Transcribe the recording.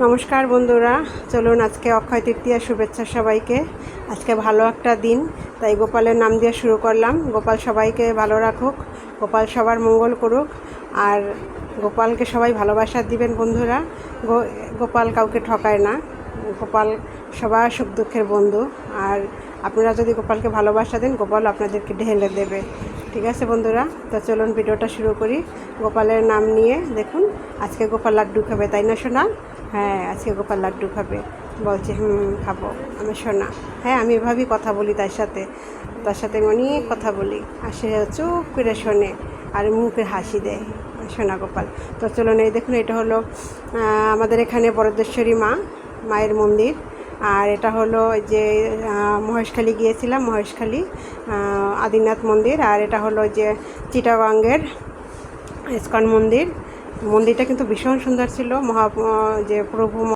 নমস্কার বন্ধুরা, চলুন আজকে অক্ষয় তৃতীয়া শুভেচ্ছা সবাইকে। আজকে ভালো একটা দিন, তাই গোপালের নাম দিয়ে শুরু করলাম। গোপাল সবাইকে ভালো রাখুক, গোপাল সবার মঙ্গল করুক, আর গোপালকে সবাই ভালোবাসা দিবেন বন্ধুরা। গোপাল কাউকে ঠকায় না, গোপাল সবার সুখ দুঃখের বন্ধু। আর আপনারা যদি গোপালকে ভালোবাসা দেন, গোপাল আপনাদেরকে ঢেলে দেবে। ঠিক আছে বন্ধুরা, তো চলুন ভিডিওটা শুরু করি। গোপালের নাম নিয়ে দেখুন, আজকে গোপাল লাড্ডু খাবে, তাই না সোনা? হ্যাঁ, আজকে গোপাল লাড্ডু খাবে বলছে। খাবো আমি সোনা। হ্যাঁ, আমি এভাবেই কথা বলি তার সাথে আমি অনেক কথা বলি, আর সে চুপ করে শোনে আর মুখে হাসি দেয় সোনা গোপাল। তো চলুন, এই দেখুন, এটা হলো আমাদের এখানে বরদেশ্বরী মায়ের মন্দির। আর এটা হলো যে মহেশখালী গিয়েছিলাম, মহেশখালী আদিনাথ মন্দির। আর এটা হলো যে চিটাগাঙ্গের ইস্কন মন্দির। মন্দিরটা কিন্তু ভীষণ সুন্দর ছিল। যে প্রভু